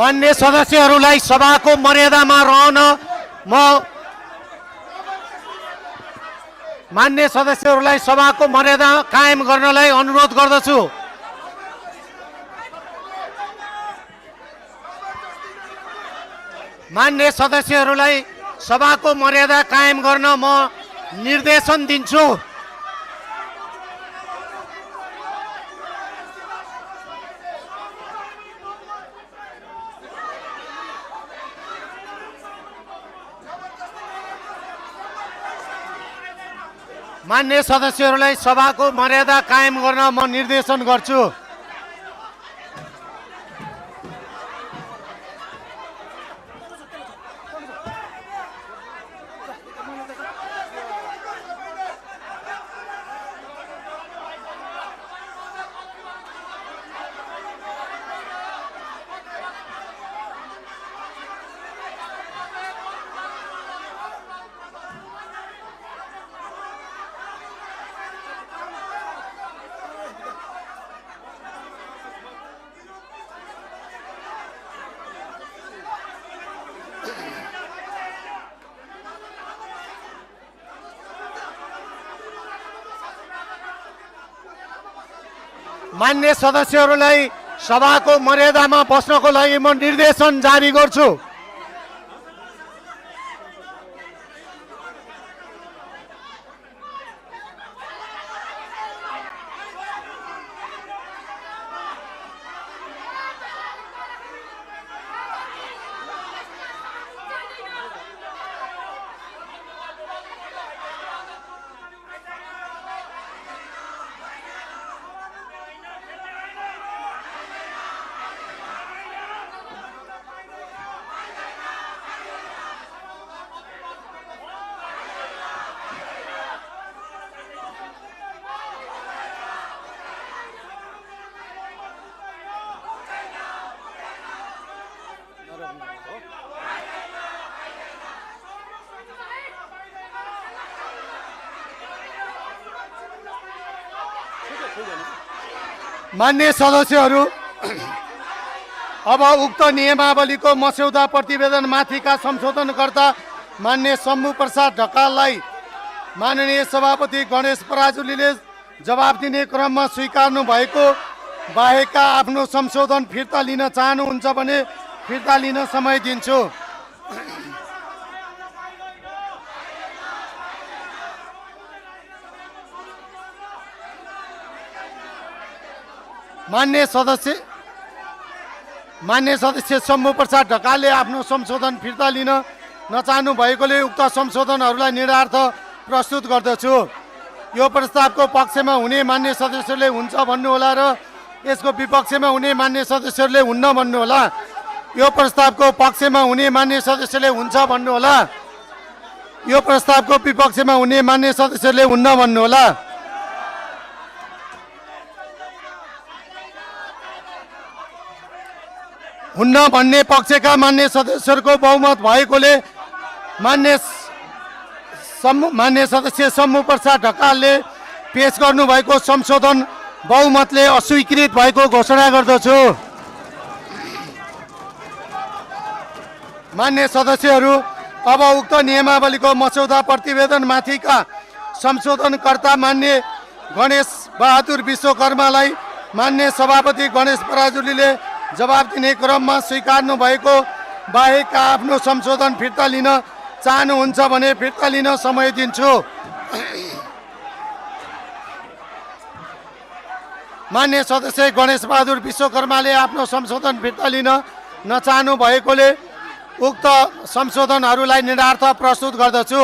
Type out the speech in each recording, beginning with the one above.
मान्य सदस्यहरूलाई सभाको मर्यादामा रहन म मान्य सदस्यहरूलाई सभाको मर्यादा कायम गर्नलाई अनुरोध गर्दछु। मान्य सदस्यहरूलाई सभाको मर्यादा कायम गर्न म निर्देशन दिन्छु। मान्य सदस्यहरूलाई सभाको मर्यादा कायम गर्न म निर्देशन गर्छु। मान्य सदस्यहरूलाई सभाको मर्यादामा बस्नको लागि म निर्देशन जारी गर्छु। मान्य सदस्यहरू, अब उक्त नियमावलीको मस्यौदा प्रतिवेदन माथिका संशोधनकर्ता मान्य शम्भु प्रसाद ढकाललाई माननीय सभापति गणेश पराजुलीले जवाब दिने क्रममा स्वीकार्नु भएको बाहेकका आफ्नो संशोधन फिर्ता लिन चाहनुहुन्छ भने फिर्ता लिन समय दिन्छु। मान्य सदस्य शम्भु प्रसाद ढकालले आफ्नो संशोधन फिर्ता लिन नचाहनु भएकोले उक्त संशोधनहरूलाई निरार्थ प्रस्तुत गर्दछु। यो प्रस्तावको पक्षमा हुने मान्य सदस्यहरूले हुन्छ भन्नुहोला र यसको विपक्षमा हुने मान्य सदस्यहरूले हुन्न भन्नुहोला। यो प्रस्तावको पक्षमा हुने मान्य सदस्यले हुन्छ भन्नुहोला। यो प्रस्तावको विपक्षमा हुने मान्य सदस्यहरूले हुन्न भन्नुहोला। हुन्न भन्ने पक्षका मान्य सदस्यहरूको बहुमत भएकोले मान्य सदस्य शम्भु प्रसाद ढकालले पेश गर्नुभएको संशोधन बहुमतले अस्वीकृत भएको घोषणा गर्दछु। मान्य सदस्यहरू, अब उक्त नियमावलीको मस्यौदा प्रतिवेदन माथिका संशोधनकर्ता मान्य गणेश बहादुर विश्वकर्मालाई मान्य सभापति गणेश पराजुलीले जवाब दिने क्रममा स्वीकार्नु भएको बाहेकका आफ्नो संशोधन फिर्ता लिन चाहनुहुन्छ भने फिर्ता लिन समय दिन्छु। मान्य सदस्य गणेश बहादुर विश्वकर्माले आफ्नो संशोधन फिर्ता लिन नचाहनु भएकोले उक्त संशोधनहरूलाई निरार्थ प्रस्तुत गर्दछु।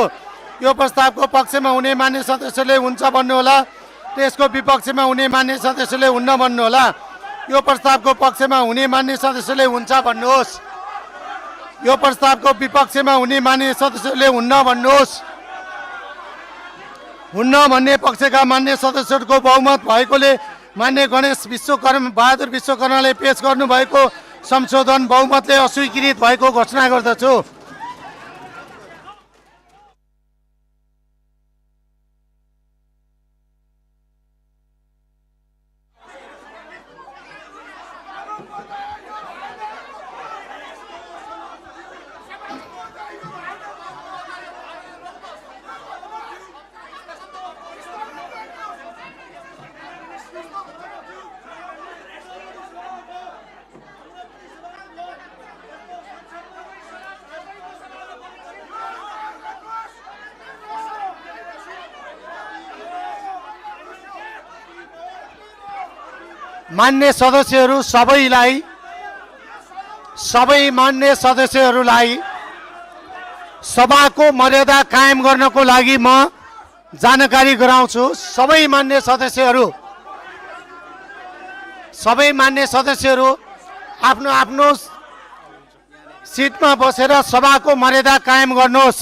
यो प्रस्तावको पक्षमा हुने मान्य सदस्यले हुन्छ भन्नुहोला, त्यसको विपक्षमा हुने मान्य सदस्यले हुन्न भन्नुहोला। यो प्रस्तावको पक्षमा हुने मान्य सदस्यले हुन्छ भन्नुहोस्। यो प्रस्तावको विपक्षमा हुने मान्य सदस्यले हुन्न भन्नुहोस्। हुन्न भन्ने पक्षका मान्य सदस्यहरूको बहुमत भएकोले मान्य गणेश बहादुर विश्वकर्माले पेश गर्नुभएको संशोधन बहुमतले अस्वीकृत भएको घोषणा गर्दछु। मान्य सदस्यहरू सबै मान्य सदस्यहरूलाई सभाको मर्यादा कायम गर्नको लागि म जानकारी गराउँछु। सबै मान्य सदस्यहरू आफ्नो आफ्नो सिटमा बसेर सभाको मर्यादा कायम गर्नुहोस्।